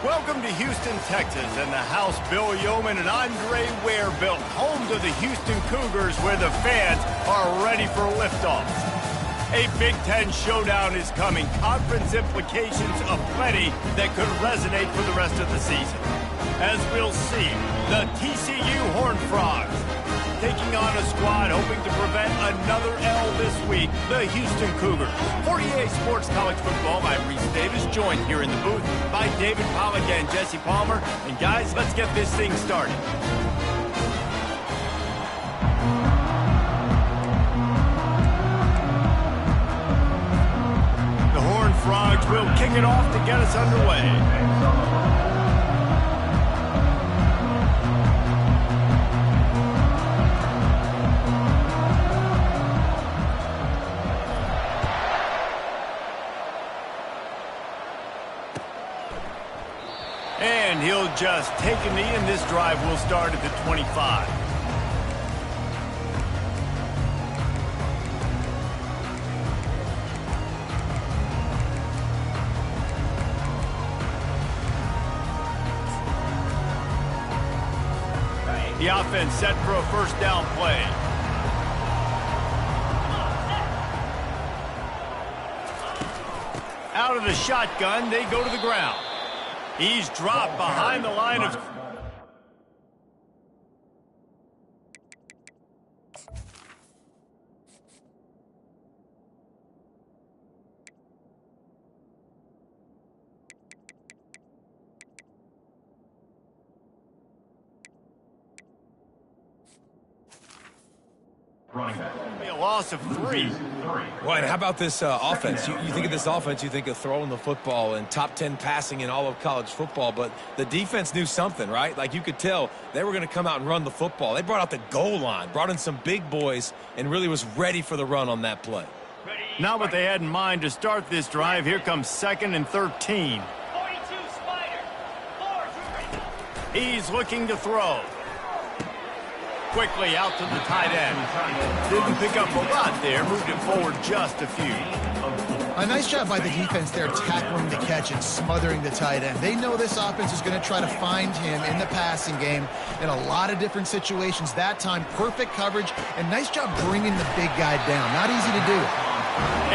Welcome to Houston, Texas, and the house Bill Yeoman and Andre Ware built, home to the Houston Cougars, where the fans are ready for liftoff. A Big Ten showdown is coming, conference implications aplenty that could resonate for the rest of the season. As we'll see, the TCU Horned Frogs taking on a squad hoping to prevent another L this week, the Houston Cougars. For EA Sports College Football, I'm Reese Davis, joined here in the booth by David Pollack and Jesse Palmer. And guys, let's get this thing started. The Horned Frogs will kick it off to get us underway. And he'll just take a knee, and this drive will start at the 25. The offense set for a first down play. Out of the shotgun, they go to the ground. He's dropped behind the line of... A loss of 3. Well, and how about this offense? You think of this offense, you think of throwing the football and top 10 passing in all of college football, but the defense knew something, right? Like you could tell they were going to come out and run the football. They brought out the goal line, brought in some big boys, and really was ready for the run on that play. Not what they had in mind to start this drive. Here comes 2nd and 13. 42 Spider. 4. He's looking to throw. Quickly out to the tight end. Didn't pick up a lot there, moved it forward just a few. A nice job by the defense there, tackling the catch and smothering the tight end. They know this offense is going to try to find him in the passing game in a lot of different situations. That time, perfect coverage, and nice job bringing the big guy down. Not easy to do.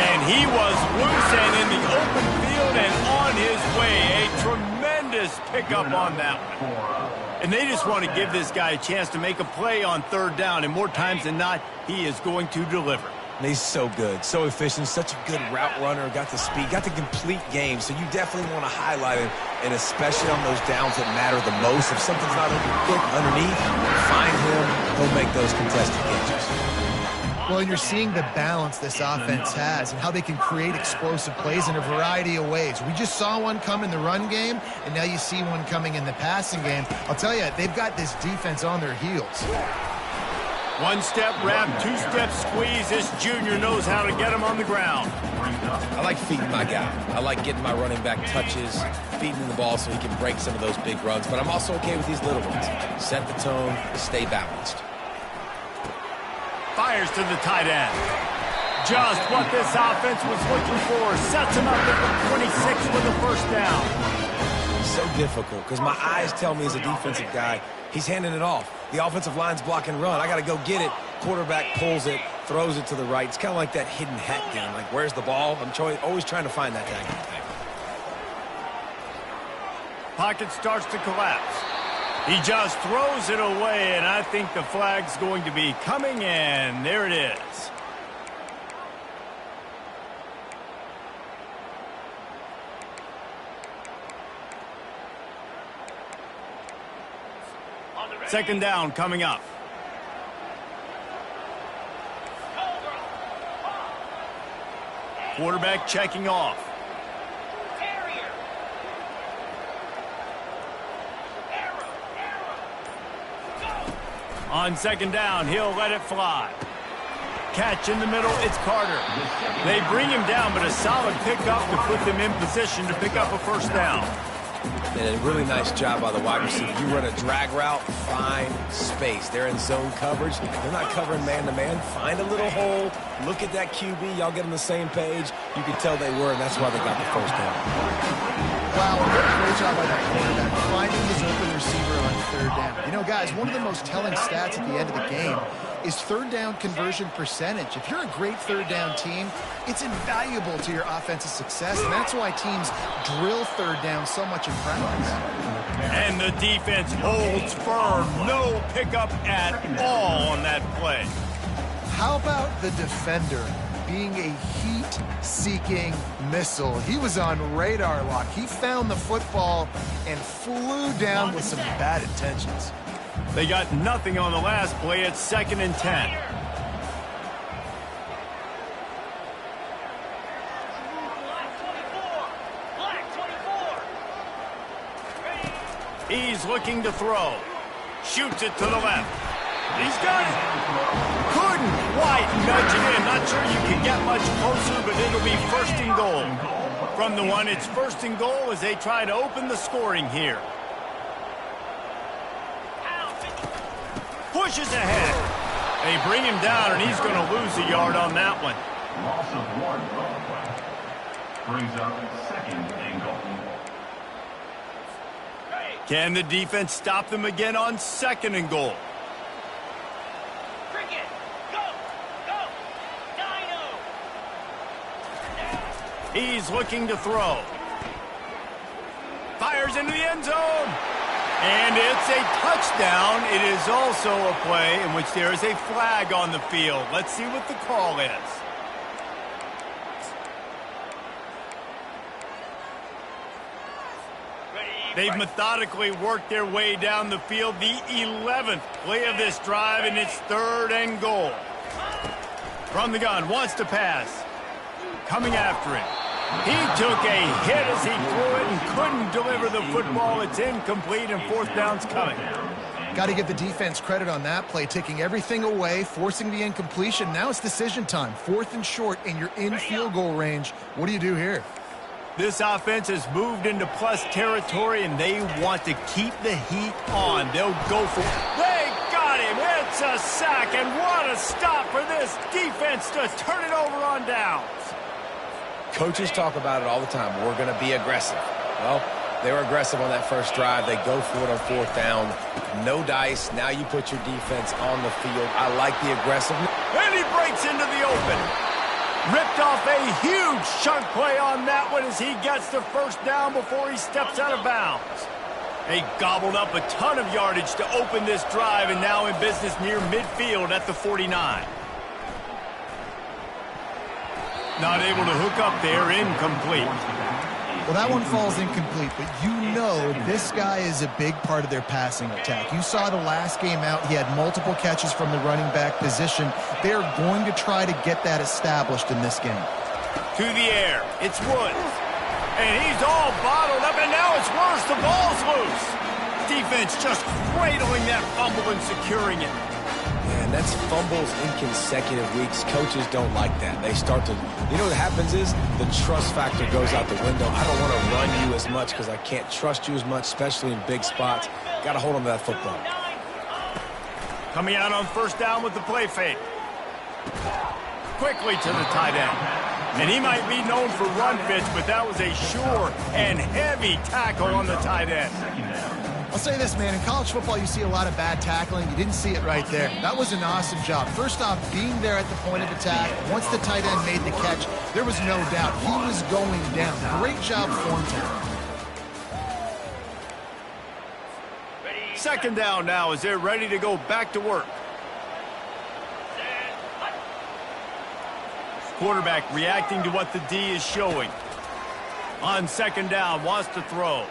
And he was loose and in the open field and on his way. A tremendous pickup on that one. And they just want to give this guy a chance to make a play on 3rd down, and more times than not, he is going to deliver. And he's so good, so efficient, such a good route runner, got the speed, got the complete game, so you definitely want to highlight him, and especially on those downs that matter the most. If something's not quick underneath, find him, he'll make those contested catches. Well, and you're seeing the balance this offense has and how they can create explosive plays in a variety of ways. We just saw one come in the run game, and now you see one coming in the passing game. I'll tell you, they've got this defense on their heels. 1-step wrap, 2-step squeeze. This junior knows how to get him on the ground. I like feeding my guy. I like getting my running back touches, feeding him the ball so he can break some of those big runs. But I'm also okay with these little ones. Set the tone, stay balanced. Fires to the tight end. Just what this offense was looking for. Sets him up at the 26 with a first down. So difficult because my eyes tell me as a defensive guy, he's handing it off. The offensive line's blocking run. I got to go get it. Quarterback pulls it, throws it to the right. It's kind of like that hidden hat game. Like, where's the ball? I'm always trying to find that kind of thing. Pocket starts to collapse. He just throws it away, and I think the flag's going to be coming in. There it is. Second down coming up. Quarterback checking off. On 2nd down, he'll let it fly. Catch in the middle, it's Carter. They bring him down, but a solid pickup to put them in position to pick up a first down. And a really nice job by the wide receiver. You run a drag route, find space. They're in zone coverage. They're not covering man-to-man. Find a little hole. Look at that QB. Y'all get on the same page. You can tell they were, and that's why they got the first down. Wow, what a great job by that quarterback, finding his open receiver on third down. You know, guys, one of the most telling stats at the end of the game is third down conversion percentage. If you're a great third down team, it's invaluable to your offensive success, and that's why teams drill third down so much in practice. And the defense holds firm. No pickup at all on that play. How about the defender being a heat-seeking missile? He was on radar lock. He found the football and flew down with some bad intentions. They got nothing on the last play. It's 2nd and 10. He's looking to throw. Shoots it to the left. He's got it. Couldn't quite nudge it in. Not sure you can get much closer, but it'll be 1st and goal. From the one, it's 1st and goal as they try to open the scoring here. Pushes ahead. They bring him down, and he's going to lose a yard on that one. Loss of 1. Brings up 2nd and goal. Can the defense stop them again on 2nd and goal? Cricket, go, go, Dino. He's looking to throw. Fires into the end zone. And it's a touchdown. It is also a play in which there is a flag on the field. Let's see what the call is. They've methodically worked their way down the field. The 11th play of this drive, and it's 3rd and goal. From the gun, wants to pass. Coming after it. He took a hit as he threw it and couldn't deliver the football. It's incomplete, and 4th down's coming. Got to give the defense credit on that play, taking everything away, forcing the incompletion. Now it's decision time. 4th and short, and you're in field goal range. What do you do here? This offense has moved into plus territory, and they want to keep the heat on. They'll go for it. They got him. It's a sack, and what a stop for this defense to turn it over on downs. Coaches talk about it all the time. We're going to be aggressive. Well, they were aggressive on that first drive. They go for it on 4th down. No dice. Now you put your defense on the field. I like the aggressiveness. And he breaks into the open. Ripped off a huge chunk play on that one as he gets the 1st down before he steps out of bounds. They gobbled up a ton of yardage to open this drive, and now in business near midfield at the 49. Not able to hook up there, incomplete. Well, that one falls incomplete, but you know this guy is a big part of their passing attack. You saw the last game out, he had multiple catches from the running back position. They're going to try to get that established in this game. To the air, it's Woods. And he's all bottled up, and now it's worse. The ball's loose. Defense just cradling that fumble and securing it. Man, that's fumbles in consecutive weeks. Coaches don't like that. They start to, you know what happens is the trust factor goes out the window. I don't want to run you as much because I can't trust you as much, especially in big spots. Got to hold on to that football. Coming out on 1st down with the play fake. Quickly to the tight end. And he might be known for run fits, but that was a sure and heavy tackle on the tight end. I'll say this, man, in college football you see a lot of bad tackling. You didn't see it right there. That was an awesome job. First off, being there at the point of attack. Once the tight end made the catch, there was no doubt he was going down. Great job form tackling. 2nd down now as they're ready to go back to work. Quarterback reacting to what the D is showing. On 2nd down, wants to throw.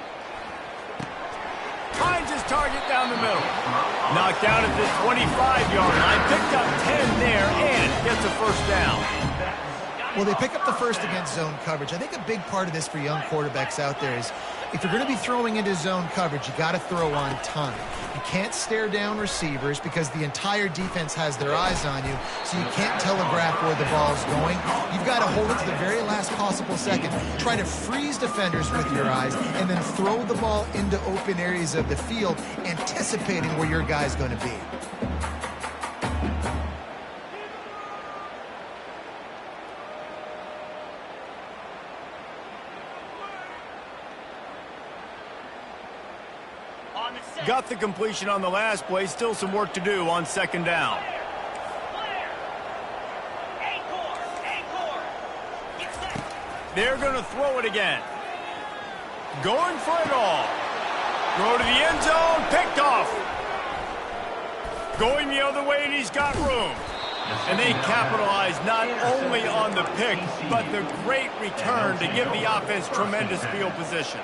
Finds his target down the middle. Knocked down at this 25-yard line. Picked up 10 there and gets a 1st down. Well, they pick up the 1st against zone coverage. I think a big part of this for young quarterbacks out there is if you're going to be throwing into zone coverage, you got to throw on time. You can't stare down receivers because the entire defense has their eyes on you, so you can't telegraph where the ball's going. You've got to hold it to the very last possible second. Try to freeze defenders with your eyes and then throw the ball into open areas of the field, anticipating where your guy's going to be. Got the completion on the last play. Still some work to do on second down. They're going to throw it again. Going for it all. Throw to the end zone. Picked off. Going the other way, and he's got room. And they capitalize not only on the pick, but the great return to give the offense tremendous field position.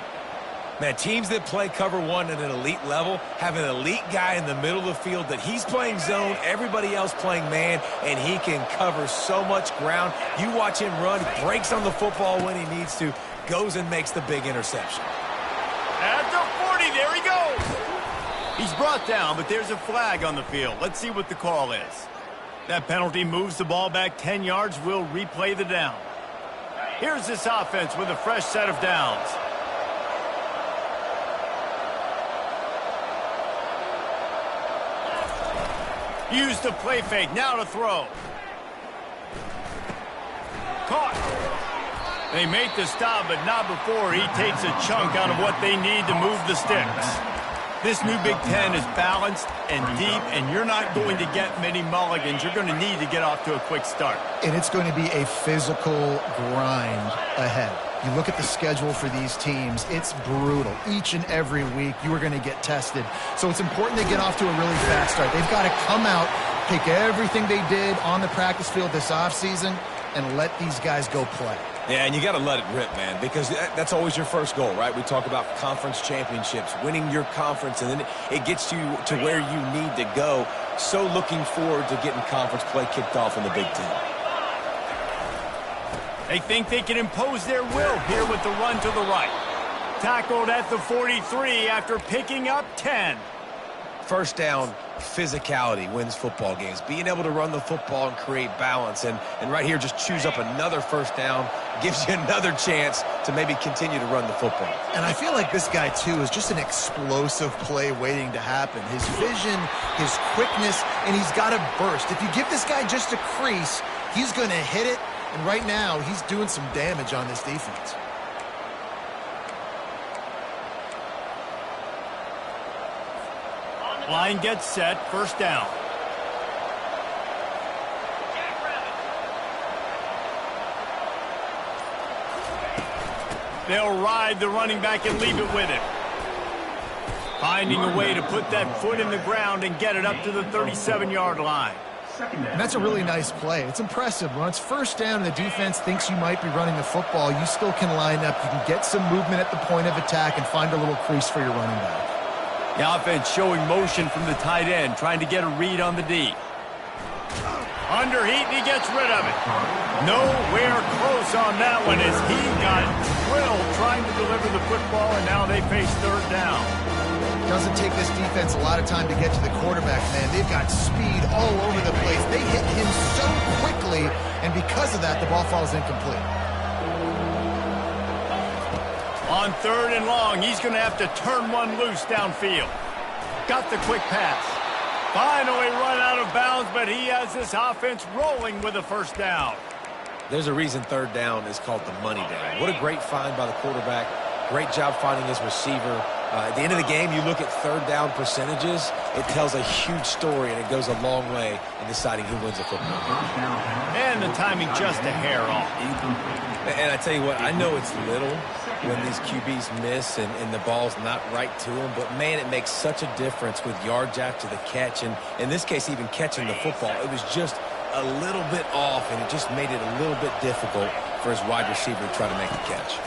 Man, teams that play cover one at an elite level have an elite guy in the middle of the field that he's playing zone, everybody else playing man, and he can cover so much ground. You watch him run, breaks on the football when he needs to, goes and makes the big interception. At the 40, there he goes. He's brought down, but there's a flag on the field. Let's see what the call is. That penalty moves the ball back 10 yards. We'll replay the down. Here's this offense with a fresh set of downs. Used the play fake, now to throw. Caught. They make the stop, but not before he takes a chunk out of what they need to move the sticks. This new Big Ten is balanced and deep, and you're not going to get many mulligans. You're going to need to get off to a quick start. And it's going to be a physical grind ahead. You look at the schedule for these teams, it's brutal. Each and every week, you are going to get tested. So it's important to get off to a really fast start. They've got to come out, take everything they did on the practice field this offseason, and let these guys go play. Yeah, and you got to let it rip, man, because that's always your first goal, right? We talk about conference championships, winning your conference, and then it gets you to where you need to go. So looking forward to getting conference play kicked off in the Big Ten. They think they can impose their will here with the run to the right. Tackled at the 43 after picking up 10. First down, physicality wins football games. Being able to run the football and create balance. And right here, just choose up another first down, gives you another chance to maybe continue to run the football. And I feel like this guy, too, is just an explosive play waiting to happen. His vision, his quickness, and he's got a burst. If you give this guy just a crease, he's going to hit it. And right now, he's doing some damage on this defense. Line gets set, first down. They'll ride the running back and leave it with him. Finding a way to put that foot in the ground and get it up to the 37-yard line. And that's a really nice play. It's impressive. When it's first down and the defense thinks you might be running the football, you still can line up. You can get some movement at the point of attack and find a little crease for your running back. The offense showing motion from the tight end, trying to get a read on the D. Under heat, and he gets rid of it. Nowhere close on that one as he got drilled trying to deliver the football, and now they face third down. Doesn't take this defense a lot of time to get to the quarterback, man. They've got speed all over the place. They hit him so quickly, and because of that, the ball falls incomplete. On third and long, he's going to have to turn one loose downfield. Got the quick pass. Finally run out of bounds, but he has this offense rolling with a first down. There's a reason third down is called the money down. What a great find by the quarterback. Great job finding his receiver. At the end of the game, you look at third down percentages, it tells a huge story, and it goes a long way in deciding who wins a football game. And the timing just a hair off. And I tell you what, I know it's little when these QBs miss and the ball's not right to them, but, man, it makes such a difference with yards after the catch. And in this case, even catching the football, it was just a little bit off, and it just made it a little bit difficult for his wide receiver to try to make the catch.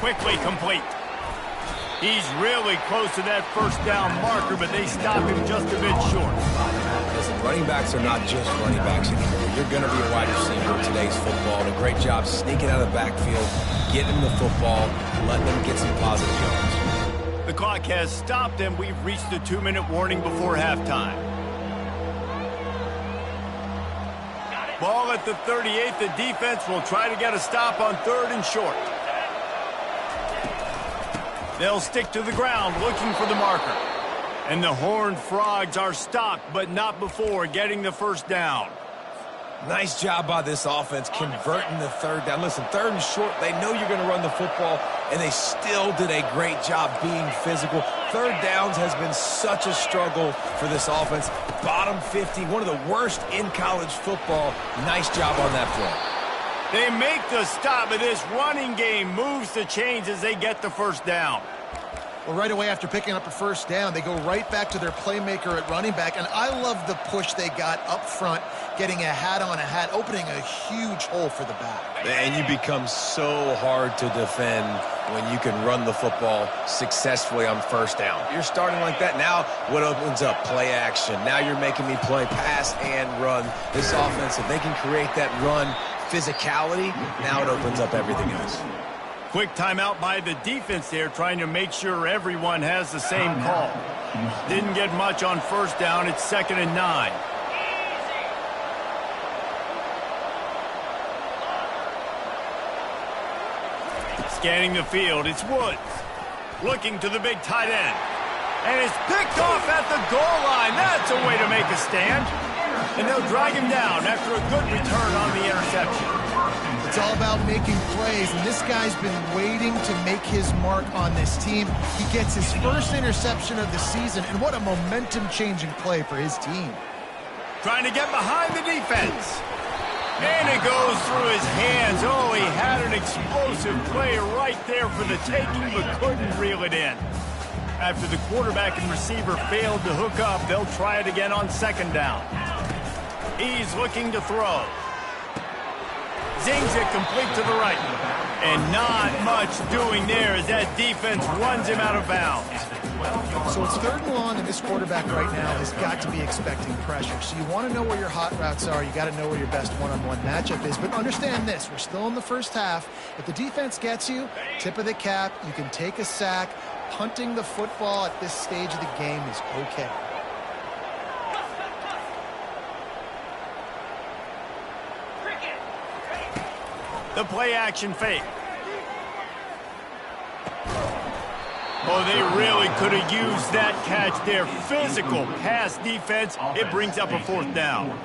Quickly complete. He's really close to that first down marker, but they stop him just a bit short. Listen, running backs are not just running backs anymore. You're going to be a wide receiver in today's football. And a great job sneaking out of the backfield, getting them the football, letting them get some positive yards. The clock has stopped, and we've reached the 2-minute warning before halftime. Ball at the 38. The defense will try to get a stop on third and short. They'll stick to the ground looking for the marker. And the Horned Frogs are stopped, but not before getting the first down. Nice job by this offense converting the third down. Listen, third and short, they know you're going to run the football, and they still did a great job being physical. Third downs has been such a struggle for this offense. Bottom 50, one of the worst in college football. Nice job on that play. They make the stop, but this running game moves the chains as they get the first down. Well, right away after picking up a first down, they go right back to their playmaker at running back, and I love the push they got up front, getting a hat on a hat, opening a huge hole for the back. And you become so hard to defend when you can run the football successfully on first down. You're starting like that. Now what opens up? Play action. Now you're making me play pass and run. This offense, if they can create that run physicality, now it opens up everything else. Quick timeout by the defense there, trying to make sure everyone has the same call. Didn't get much on first down. It's 2nd and 9. Scanning the field, it's Woods. Looking to the big tight end. And it's picked off at the goal line. That's a way to make a stand. And they'll drag him down after a good return on the interception. It's all about making plays, and this guy's been waiting to make his mark on this team. He gets his first interception of the season, and what a momentum-changing play for his team. Trying to get behind the defense. And it goes through his hands. Oh, he had an explosive play right there for the taking, but couldn't reel it in. After the quarterback and receiver failed to hook up, they'll try it again on 2nd down. He's looking to throw. Zings it complete to the right. And not much doing there as that defense runs him out of bounds. So it's 3rd and long, and this quarterback right now has got to be expecting pressure. So you want to know where your hot routes are. You got to know where your best one-on-one matchup is. But understand this, we're still in the first half. If the defense gets you, tip of the cap, you can take a sack. Punting the football at this stage of the game is okay. The play action fake. Oh, they really could have used that catch there. Physical pass defense. It brings up a 4th down.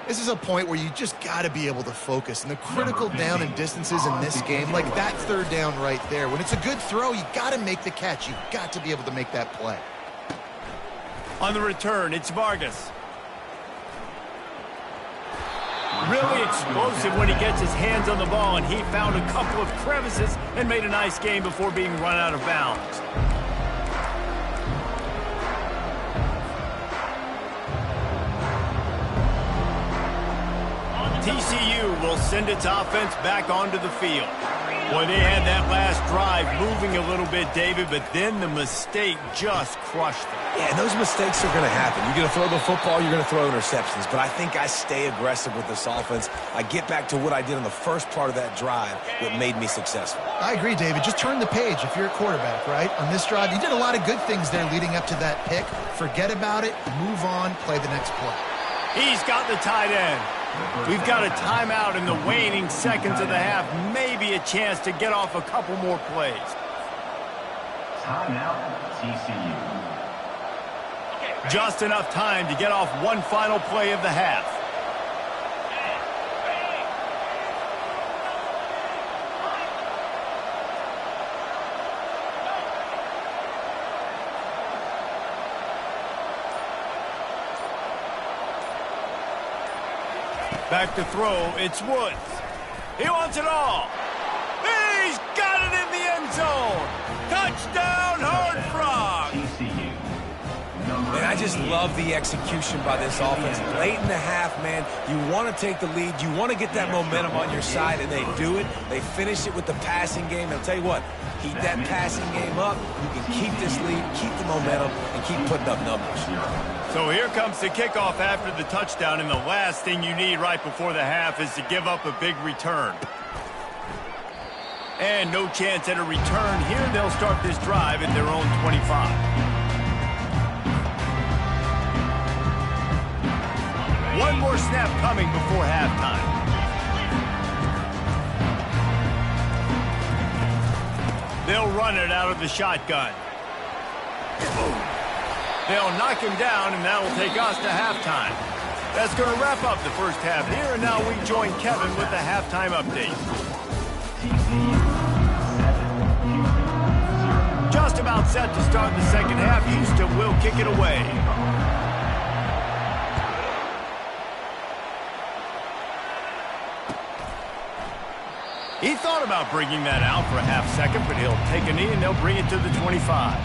This is a point where you just got to be able to focus. And the critical down and distances in this game, like that 3rd down right there, when it's a good throw, you got to make the catch. You've got to be able to make that play. On the return, it's Vargas. Really explosive when he gets his hands on the ball, and he found a couple of crevices and made a nice game before being run out of bounds. TCU will send its offense back onto the field. Boy, they had that last drive moving a little bit, David, but then the mistake just crushed them. Yeah, and those mistakes are going to happen. You're going to throw the football, you're going to throw interceptions. But I think I stay aggressive with this offense. I get back to what I did on the first part of that drive, what made me successful. I agree, David. Just turn the page if you're a quarterback, right? On this drive, you did a lot of good things there leading up to that pick. Forget about it, move on, play the next play. He's got the tight end. We've got a timeout in the waning seconds of the half. Maybe a chance to get off a couple more plays. Timeout, TCU. Just enough time to get off one final play of the half. Back to throw, it's Woods. He wants it all. He's got it in the end zone. Touchdown, Horned Frogs. TCU. And I just love the execution by this offense. Late in the half, man, you want to take the lead. You want to get that momentum on your side, and they do it. They finish it with the passing game. And I'll tell you what, keep that passing game up. You can keep this lead, keep the momentum, and keep putting up numbers. So here comes the kickoff after the touchdown, and the last thing you need right before the half is to give up a big return. And no chance at a return here. They'll start this drive at their own 25. One more snap coming before halftime. They'll run it out of the shotgun. They'll knock him down, and that will take us to halftime. That's going to wrap up the first half here, and now we join Kevin with the halftime update. Just about set to start the second half. Houston will kick it away. He thought about bringing that out for a half second, but he'll take a knee and they'll bring it to the 25.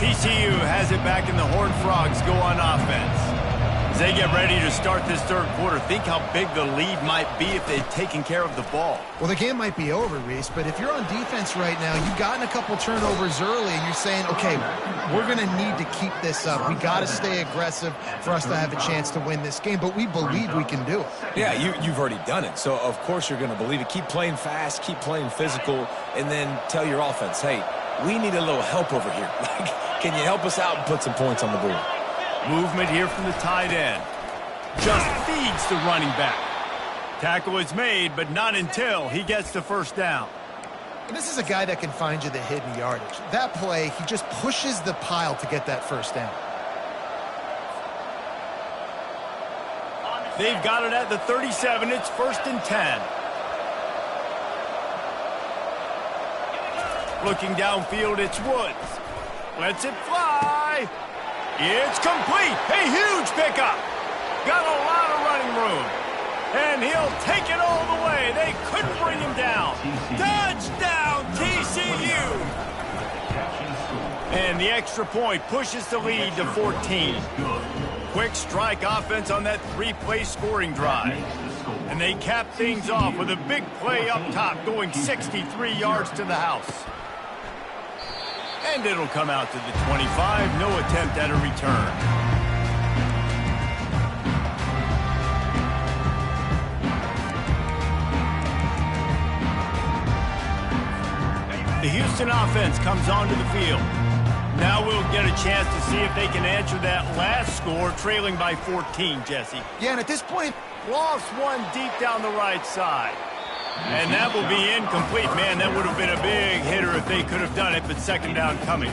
TCU has it back and the Horned Frogs go on offense. As they get ready to start this third quarter, think how big the lead might be if they'd taken care of the ball. Well, the game might be over, Reese, but if you're on defense right now, you've gotten a couple turnovers early, and you're saying, okay, we're going to need to keep this up. We got to stay aggressive for us to have a chance to win this game, but we believe we can do it. Yeah, you've already done it, so of course you're going to believe it. Keep playing fast, keep playing physical, and then tell your offense, hey, we need a little help over here. Can you help us out and put some points on the board? Movement here from the tight end. Just feeds the running back. Tackle is made, but not until he gets the first down. This is a guy that can find you the hidden yardage. That play, he just pushes the pile to get that first down. They've got it at the 37. It's 1st and 10. Looking downfield, it's Woods. Lets it fly. It's complete. A huge pickup. Got a lot of running room. And he'll take it all the way. They couldn't bring him down. Touchdown, TCU. And the extra point pushes the lead to 14. Quick strike offense on that 3-play scoring drive. And they cap things off with a big play up top, going 63 yards to the house. And it'll come out to the 25. No attempt at a return. The Houston offense comes onto the field. Now we'll get a chance to see if they can answer that last score, trailing by 14, Jesse. Yeah, and at this point, lost one deep down the right side. And that will be incomplete. Man, that would have been a big hitter if they could have done it, but second down coming.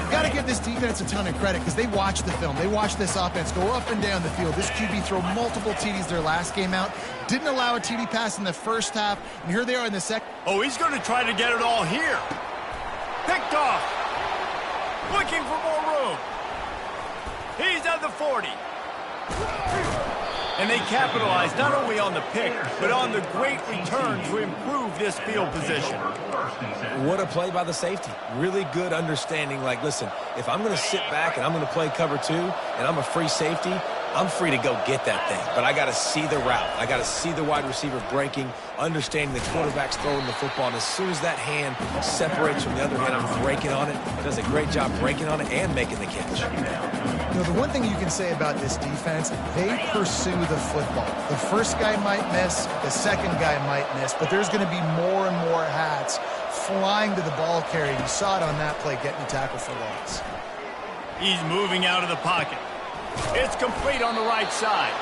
Got to give this defense a ton of credit because they watched the film. They watched this offense go up and down the field. This QB throw multiple TDs their last game out. Didn't allow a TD pass in the first half. And here they are in the second. Oh, he's going to try to get it all here. Picked off. Looking for more room. He's at the 40. And they capitalize not only on the pick, but on the great return to improve this field position. What a play by the safety. Really good understanding. Like, listen, if I'm going to sit back and I'm going to play cover 2 and I'm a free safety, I'm free to go get that thing. But I got to see the route. I got to see the wide receiver breaking, understanding the quarterback's throwing the football. And as soon as that hand separates from the other hand, I'm breaking on it. Does a great job breaking on it and making the catch. You know, the one thing you can say about this defense, they pursue the football. The first guy might miss, the second guy might miss, but there's going to be more and more hats flying to the ball carrier. You saw it on that play, getting a tackle for loss. He's moving out of the pocket. It's complete on the right side.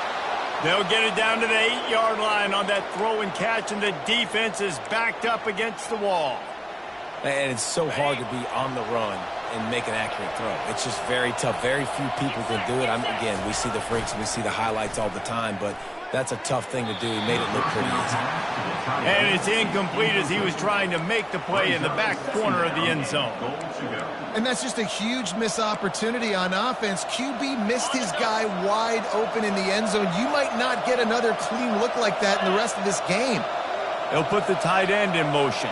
They'll get it down to the 8-yard line on that throw and catch, and the defense is backed up against the wall. And it's so hard to be on the run and make an accurate throw. It's just very tough. Very few people can do it. Again, we see the freaks, we see the highlights all the time, but that's a tough thing to do. He made it look pretty easy. And it's incomplete as he was trying to make the play in the back corner of the end zone. And that's just a huge missed opportunity on offense. QB missed his guy wide open in the end zone. You might not get another clean look like that in the rest of this game. They'll put the tight end in motion.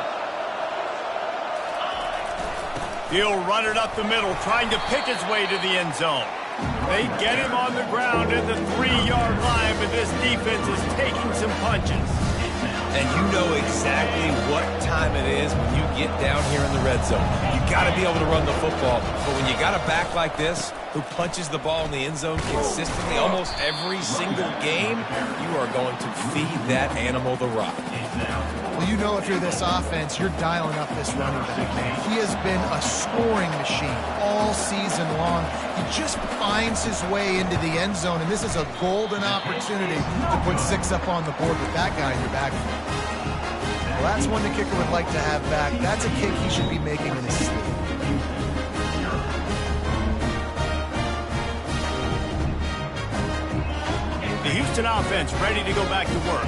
He'll run it up the middle, trying to pick his way to the end zone. They get him on the ground at the 3-yard line, but this defense is taking some punches. And you know exactly what time it is when you get down here in the red zone. You got to be able to run the football. But when you got a back like this who punches the ball in the end zone consistently almost every single game, you are going to feed that animal the rock. Well, you know if you're this offense, you're dialing up this running back, man. He has been a scoring machine all season long. He just finds his way into the end zone, and this is a golden opportunity to put 6 up on the board with that guy in your backfield. Well, that's one the kicker would like to have back. That's a kick he should be making in his sleep. Houston offense ready to go back to work.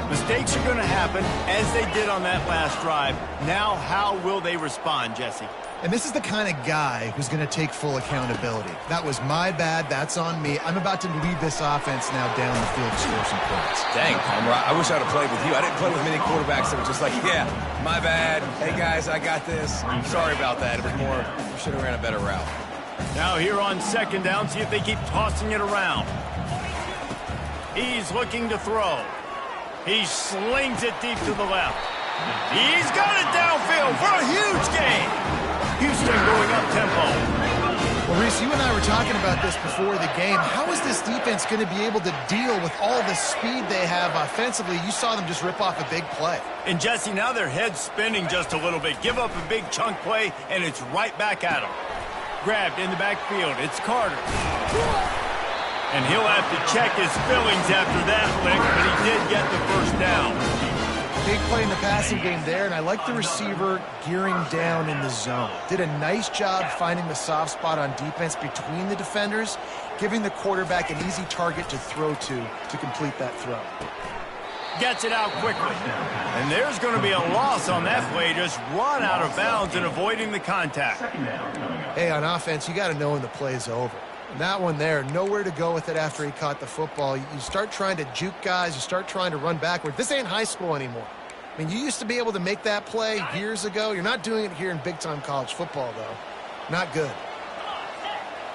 Mistakes are going to happen, as they did on that last drive. Now, how will they respond, Jesse? And this is the kind of guy who's going to take full accountability. That was my bad. That's on me. I'm about to lead this offense now down the field to score some points. Dang, Palmer, I wish I'd have played with you. I didn't play with many quarterbacks that were just like, yeah, my bad. Hey, guys, I got this. Sorry about that. It was more, we should have ran a better route. Now here on second down, see if they keep tossing it around. He's looking to throw. He slings it deep to the left. He's got it downfield for a huge gain. Houston going up tempo. Well, Reese, you and I were talking about this before the game. How is this defense going to be able to deal with all the speed they have offensively? You saw them just rip off a big play. And Jesse, now their head's spinning just a little bit. Give up a big chunk play, and it's right back at them. Grabbed in the backfield. It's Carter. And he'll have to check his fillings after that lick, but he did get the first down. Big play in the passing game there, and I like the receiver gearing down in the zone. Did a nice job finding the soft spot on defense between the defenders, giving the quarterback an easy target to throw to complete that throw. Gets it out quickly. And there's going to be a loss on that play, just run out of bounds and avoiding the contact. Hey, on offense, you got to know when the play's over. And that one there, nowhere to go with it after he caught the football. You start trying to juke guys. You start trying to run backward. This ain't high school anymore. I mean, you used to be able to make that play years ago. You're not doing it here in big-time college football, though. Not good.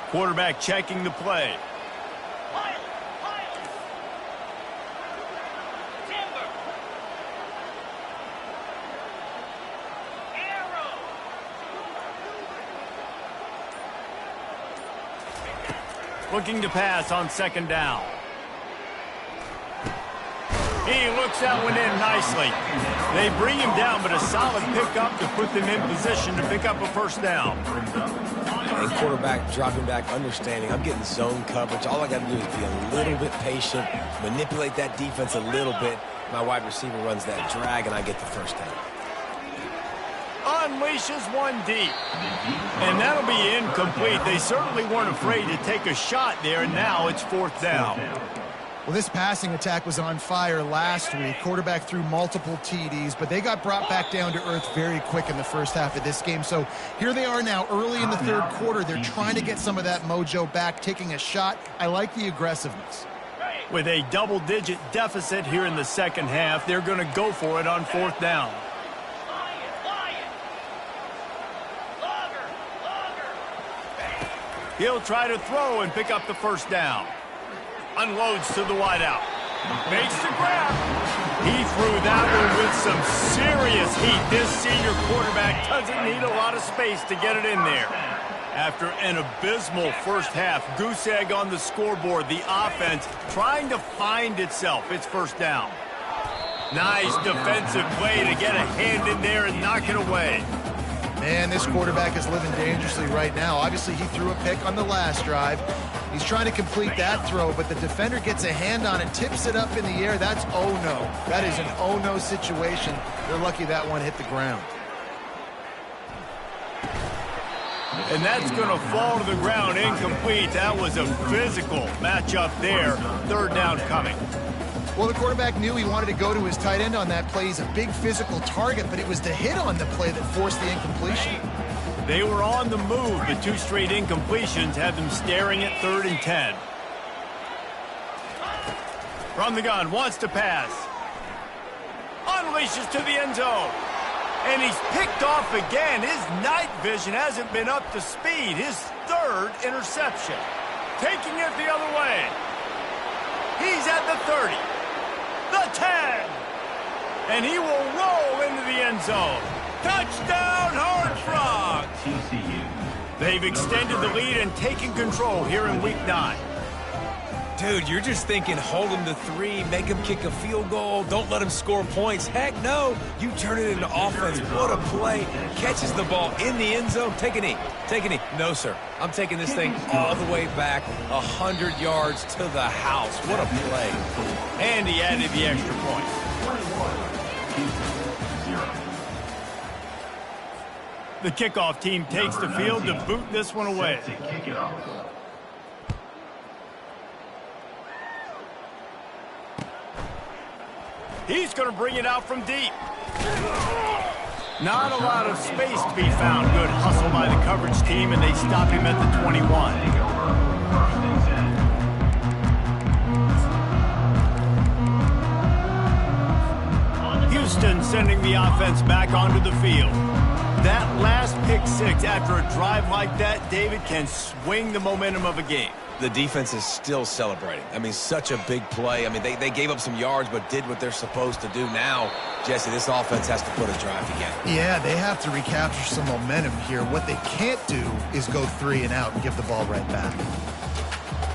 Quarterback checking the play. Looking to pass on second down. He looks that one in nicely. They bring him down, but a solid pickup to put them in position to pick up a first down. And quarterback dropping back, understanding I'm getting zone coverage. All I got to do is be a little bit patient, manipulate that defense a little bit. My wide receiver runs that drag, and I get the first down. Unleashes one deep. And that'll be incomplete. They certainly weren't afraid to take a shot there, and now it's fourth down. Well, this passing attack was on fire last week. Quarterback threw multiple TDs, but they got brought back down to earth very quick in the first half of this game. So here they are now early in the third quarter. They're trying to get some of that mojo back, taking a shot. I like the aggressiveness. With a double-digit deficit here in the second half, they're going to go for it on fourth down. He'll try to throw and pick up the first down. Unloads to the wideout. Makes the grab. He threw that one with some serious heat. This senior quarterback doesn't need a lot of space to get it in there. After an abysmal first half, goose egg on the scoreboard, the offense trying to find itself. It's first down. Nice defensive play to get a hand in there and knock it away. Man, this quarterback is living dangerously right now. Obviously, he threw a pick on the last drive. He's trying to complete that throw, but the defender gets a hand on it, tips it up in the air. That's oh-no. That is an oh-no situation. They're lucky that one hit the ground. And that's going to fall to the ground incomplete. That was a physical matchup there. Third down coming. Well, the quarterback knew he wanted to go to his tight end on that play. He's a big physical target, but it was the hit on the play that forced the incompletion. They were on the move, but two straight incompletions had them staring at 3rd and 10. From the gun, wants to pass. Unleashes to the end zone. And he's picked off again. His night vision hasn't been up to speed. His 3rd interception. Taking it the other way. He's at the 30. The 10. And he will roll into the end zone. Touchdown, Horned Frogs! They've extended the lead and taken control here in Week 9. Dude, you're just thinking hold him to 3, make him kick a field goal, don't let him score points. Heck no, you turn it into offense. What a play. Catches the ball in the end zone. Take a knee. Take a knee. No, sir. I'm taking this thing all the way back 100 yards to the house. What a play. And he added the extra point. The kickoff team takes the field to boot this one away. He's going to bring it out from deep. Not a lot of space to be found. Good hustle by the coverage team, and they stop him at the 21. Houston sending the offense back onto the field. That last pick six after a drive like that, David, can swing the momentum of a game. The defense is still celebrating. I mean, such a big play. I mean, they gave up some yards but did what they're supposed to do. Now, Jesse, this offense has to put a drive together. Yeah, they have to recapture some momentum here. What they can't do is go 3 and out and give the ball right back.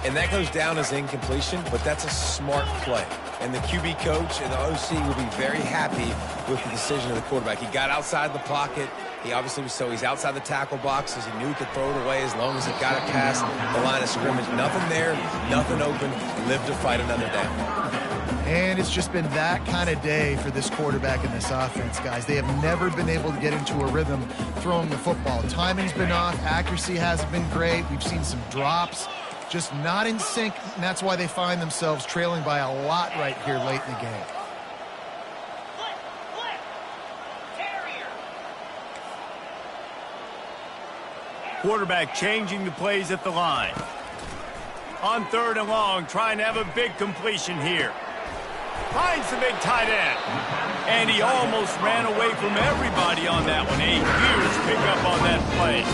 And that goes down as incompletion, but that's a smart play. And the QB coach and the OC will be very happy with the decision of the quarterback. He got outside the pocket. He obviously was he's outside the tackle boxes. He knew he could throw it away as long as he got it past the line of scrimmage. Nothing there, nothing open. Lived to fight another down. And it's just been that kind of day for this quarterback and this offense, guys. They have never been able to get into a rhythm throwing the football. Timing's been off. Accuracy hasn't been great. We've seen some drops. Just not in sync, and that's why they find themselves trailing by a lot right here late in the game. Quarterback changing the plays at the line. On 3rd and long, trying to have a big completion here. Finds the big tight end. And he almost ran away from everybody on that one. A huge pickup on that play.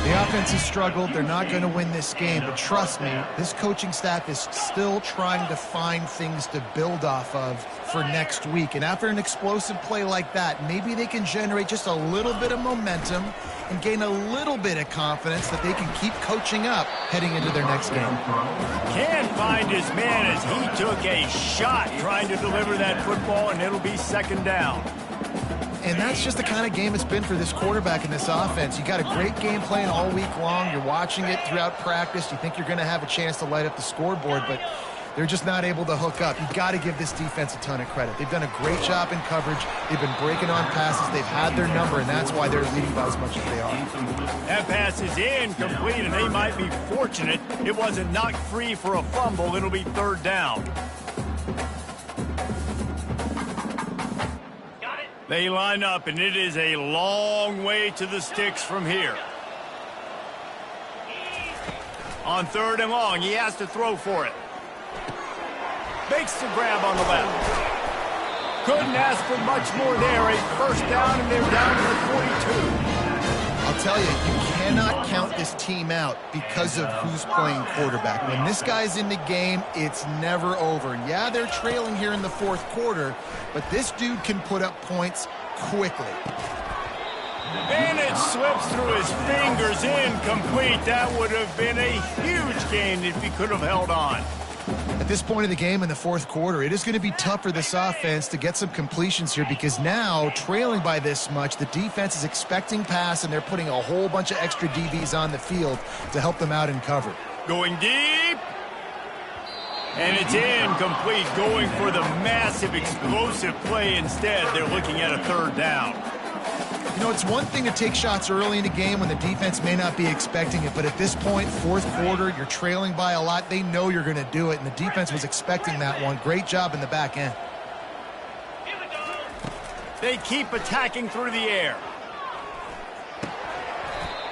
The offense has struggled. They're not going to win this game, but trust me, this coaching staff is still trying to find things to build off of for next week. And after an explosive play like that, maybe they can generate just a little bit of momentum and gain a little bit of confidence that they can keep coaching up heading into their next game. Can't find his man as he took a shot trying to deliver that football, and it'll be 2nd down. And that's just the kind of game it's been for this quarterback and this offense. You got a great game plan all week long. You're watching it throughout practice. You think you're going to have a chance to light up the scoreboard, but they're just not able to hook up. You've got to give this defense a ton of credit. They've done a great job in coverage. They've been breaking on passes. They've had their number, and that's why they're leading by as much as they are. That pass is incomplete, and they might be fortunate it wasn't knocked free for a fumble. It'll be 3rd down. They line up, and it is a long way to the sticks from here. On 3rd and long, he has to throw for it. Makes the grab on the left. Couldn't ask for much more there. A 1st down, and they're down to the 42. I'll tell you, you cannot count this team out because of who's playing quarterback. When this guy's in the game, it's never over. And yeah, they're trailing here in the 4th quarter, but this dude can put up points quickly. And it slips through his fingers, incomplete. That would have been a huge gain if he could have held on. At this point of the game in the 4th quarter, it is going to be tough for this offense to get some completions here because now, trailing by this much, the defense is expecting pass, and they're putting a whole bunch of extra DBs on the field to help them out in cover. Going deep. And it's incomplete, going for the massive explosive play instead. They're looking at a 3rd down. You know, it's one thing to take shots early in the game when the defense may not be expecting it, but at this point, 4th quarter, you're trailing by a lot. They know you're going to do it, and the defense was expecting that one. Great job in the back end. They keep attacking through the air.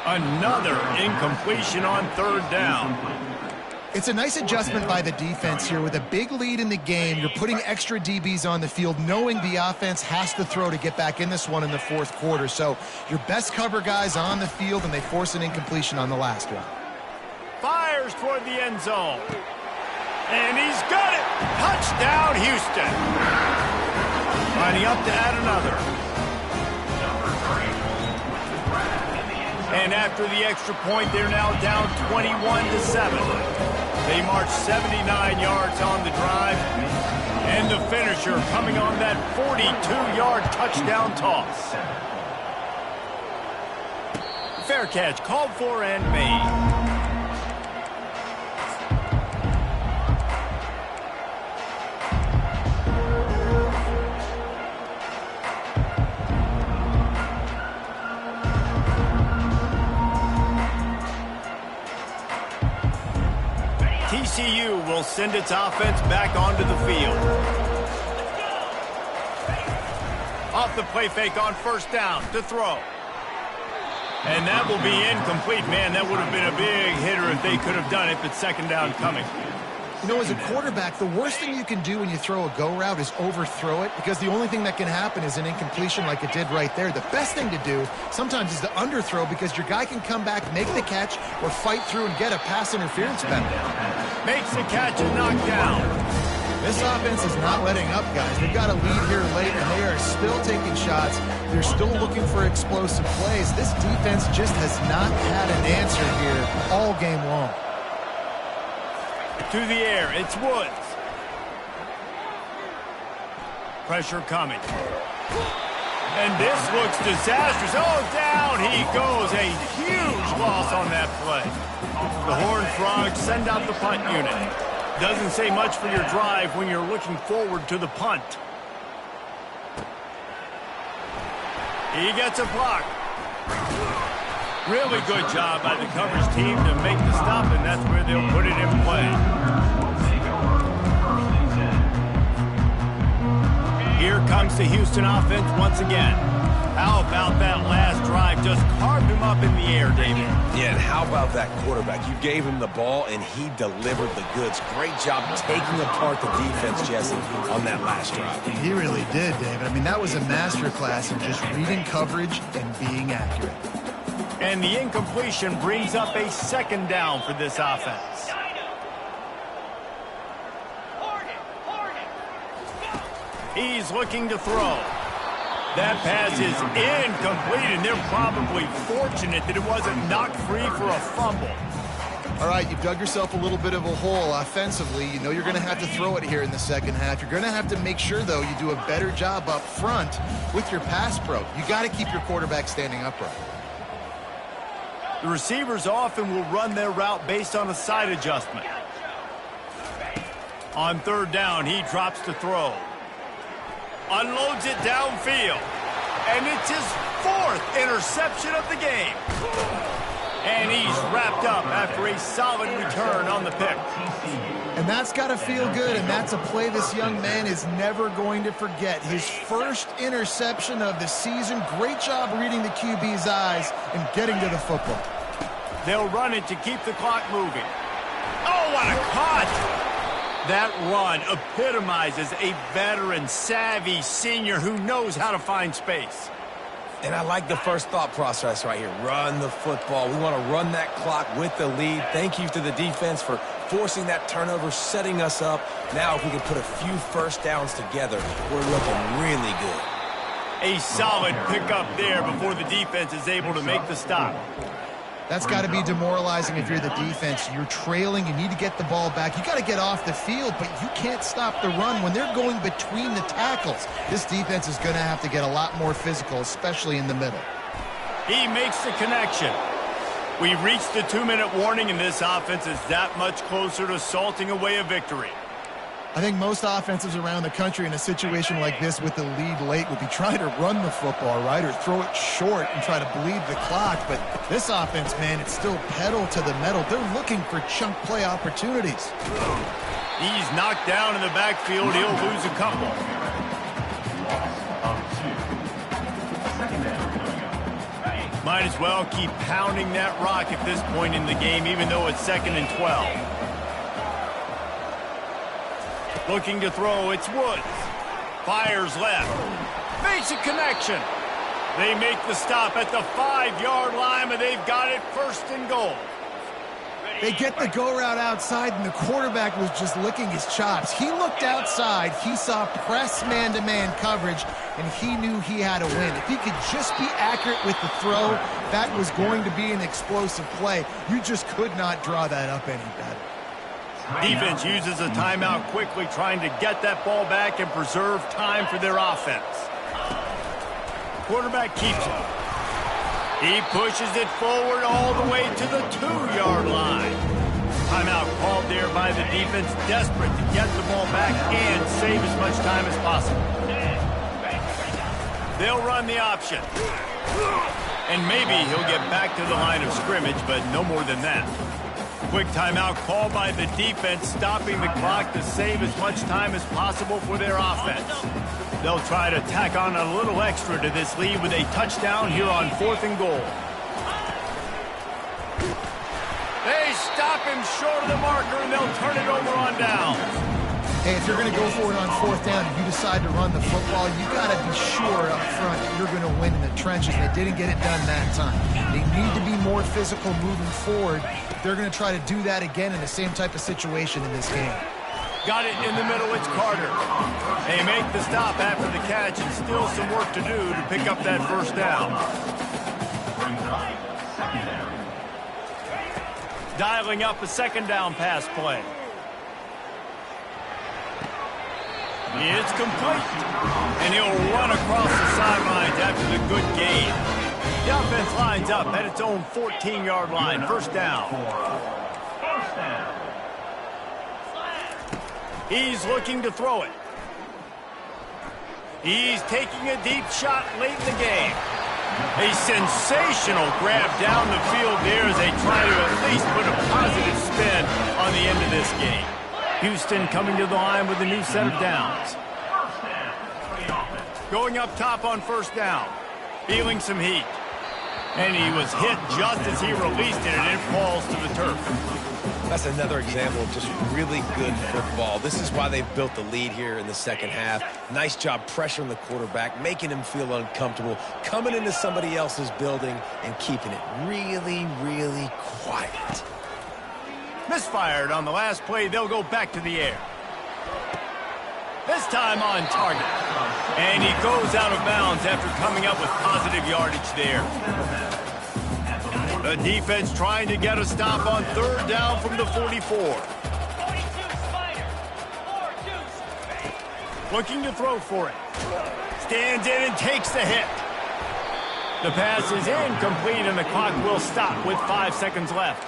Another incompletion on 3rd down. It's a nice adjustment by the defense here. With a big lead in the game, you're putting extra DBs on the field, knowing the offense has to throw to get back in this one in the 4th quarter. So your best cover guys on the field, and they force an incompletion on the last one. Fires toward the end zone. And he's got it. Touchdown, Houston. Lining up to add another. And after the extra point, they're now down 21-7. They march 79 yards on the drive. And the finisher coming on that 42-yard touchdown toss. Fair catch called for and made. TCU will send its offense back onto the field. Off the play fake on first down to throw. And that will be incomplete. Man, that would have been a big hitter if they could have done it, but second down coming. You know, as a quarterback, the worst thing you can do when you throw a go route is overthrow it, because the only thing that can happen is an incompletion like it did right there. The best thing to do sometimes is to underthrow, because your guy can come back, make the catch, or fight through and get a pass interference penalty. Makes the catch and knocked down. This offense is not letting up, guys. They've got a lead here late, and they are still taking shots. They're still looking for explosive plays. This defense just has not had an answer here all game long. To the air, it's Woods. Pressure coming. And this looks disastrous. Oh, down he goes. A huge loss on that play. The Horned Frogs send out the punt unit. Doesn't say much for your drive when you're looking forward to the punt. He gets a block. Really good job by the coverage team to make the stop, and that's where they'll put it in play. Here comes the Houston offense once again. How about that last drive? Just carved him up in the air, David. Yeah, and how about that quarterback? You gave him the ball, and he delivered the goods. Great job taking apart the defense, Jesse, on that last drive. He really did, David. I mean, that was a masterclass in just reading coverage and being accurate. And the incompletion brings up a second down for this offense. He's looking to throw. That pass is incomplete, and they're probably fortunate that it wasn't knocked free for a fumble. All right, you've dug yourself a little bit of a hole offensively. You know you're going to have to throw it here in the second half. You're going to have to make sure, though, you do a better job up front with your pass pro. You got to keep your quarterback standing upright. The receivers often will run their route based on a side adjustment. On third down, he drops to throw. Unloads it downfield. And it's his fourth interception of the game. And he's wrapped up after a solid return on the pick. And that's got to feel good, and that's a play this young man is never going to forget. His first interception of the season. Great job reading the QB's eyes and getting to the football. They'll run it to keep the clock moving. Oh, what a cut! That run epitomizes a veteran, savvy senior who knows how to find space. And I like the first thought process right here. Run the football. We want to run that clock with the lead. Thank you to the defense for forcing that turnover, setting us up. Now if we can put a few first downs together, we're looking really good. A solid pickup there before the defense is able to make the stop. That's got to be demoralizing if you're the defense. You're trailing. You need to get the ball back. You got to get off the field, but you can't stop the run when they're going between the tackles. This defense is going to have to get a lot more physical, especially in the middle. He makes the connection. We've reached the 2-minute warning, and this offense is that much closer to salting away a victory. I think most offenses around the country in a situation like this with the lead late would be trying to run the football, right, or throw it short and try to bleed the clock. But this offense, man, it's still pedal to the metal. They're looking for chunk play opportunities. He's knocked down in the backfield. He'll lose a couple. Might as well keep pounding that rock at this point in the game, even though it's 2nd and 12. Looking to throw, it's Woods. Fires left. Makes a connection. They make the stop at the 5-yard line, and they've got it 1st and goal. They get the go route outside, and the quarterback was just licking his chops. He looked outside. He saw press man-to-man coverage, and he knew he had to win. If he could just be accurate with the throw, that was going to be an explosive play. You just could not draw that up any better. Defense uses a timeout quickly, trying to get that ball back and preserve time for their offense. Quarterback keeps it. He pushes it forward all the way to the 2-yard line. Timeout called there by the defense, desperate to get the ball back and save as much time as possible. They'll run the option. And maybe he'll get back to the line of scrimmage, but no more than that. Quick timeout called by the defense, stopping the clock to save as much time as possible for their offense. They'll try to tack on a little extra to this lead with a touchdown here on 4th and goal. They stop him short of the marker, and they'll turn it over on downs. Hey, if you're going to go for it on 4th down and you decide to run the football, you got to be sure up front that you're going to win in the trenches. They didn't get it done that time. They need to be more physical moving forward. They're going to try to do that again in the same type of situation in this game. Got it in the middle, it's Carter. They make the stop after the catch and still some work to do to pick up that 1st down. Brings up second down. Dialing up a 2nd down pass play. It's complete. And he'll run across the sidelines after the good gain. The offense lines up at its own 14-yard line. 1st down. First down. He's looking to throw it. He's taking a deep shot late in the game. A sensational grab down the field there as they try to at least put a positive spin on the end of this game. Houston coming to the line with a new set of downs. First down for the offense. Going up top on 1st down. Feeling some heat. And he was hit just as he released it, and it falls to the turf. That's another example of just really good football. This is why they've built the lead here in the 2nd half. Nice job pressuring the quarterback, making him feel uncomfortable, coming into somebody else's building and keeping it really, really quiet. Misfired on the last play. They'll go back to the air. This time on target. And he goes out of bounds after coming up with positive yardage there. The defense trying to get a stop on 3rd down from the 44. Looking to throw for it. Stands in and takes the hit. The pass is incomplete, and the clock will stop with 5 seconds left.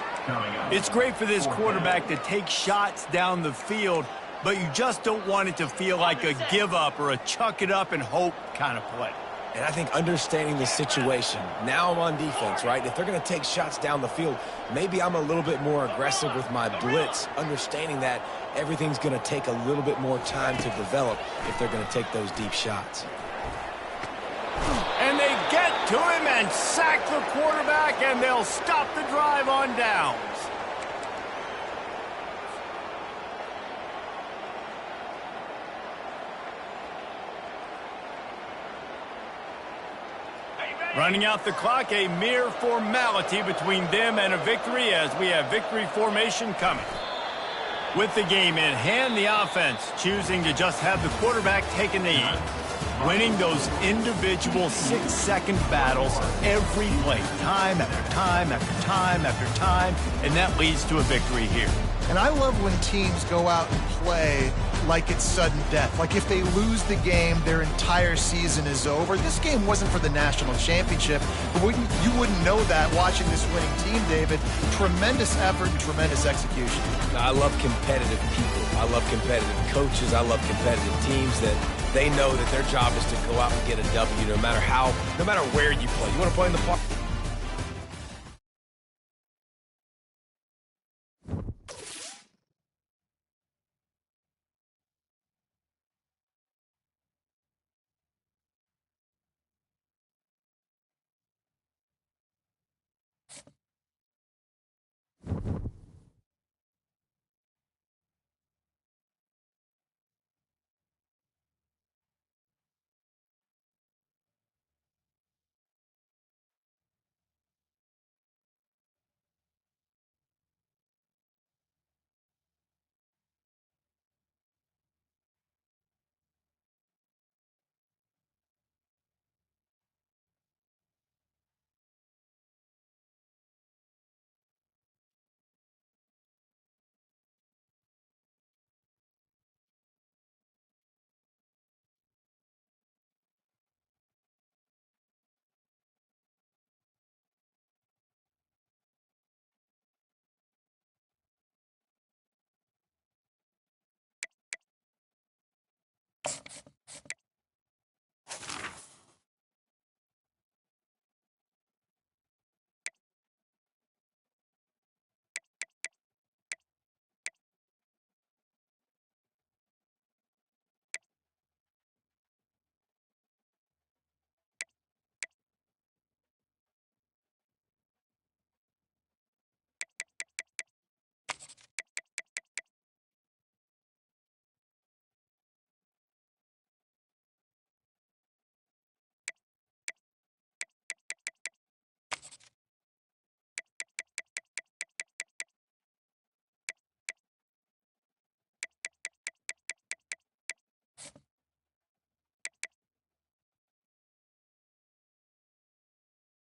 It's great for this quarterback to take shots down the field, but you just don't want it to feel like a give-up or a chuck-it-up-and-hope kind of play. And I think understanding the situation, now I'm on defense, right? If they're going to take shots down the field, maybe I'm a little bit more aggressive with my blitz, understanding that everything's going to take a little bit more time to develop if they're going to take those deep shots. And they get to him and sack the quarterback, and they'll stop the drive on downs. Running out the clock, a mere formality between them and a victory as we have victory formation coming. With the game in hand, the offense choosing to just have the quarterback take a knee. Winning those individual 6-second battles every play, time after time after time after time, and that leads to a victory here. And I love when teams go out and play like it's sudden death. Like if they lose the game, their entire season is over. This game wasn't for the national championship, but you wouldn't know that watching this winning team, David. Tremendous effort and tremendous execution. I love competitive people. I love competitive coaches. I love competitive teams that they know that their job is to go out and get a W no matter where you play. You want to play in the park?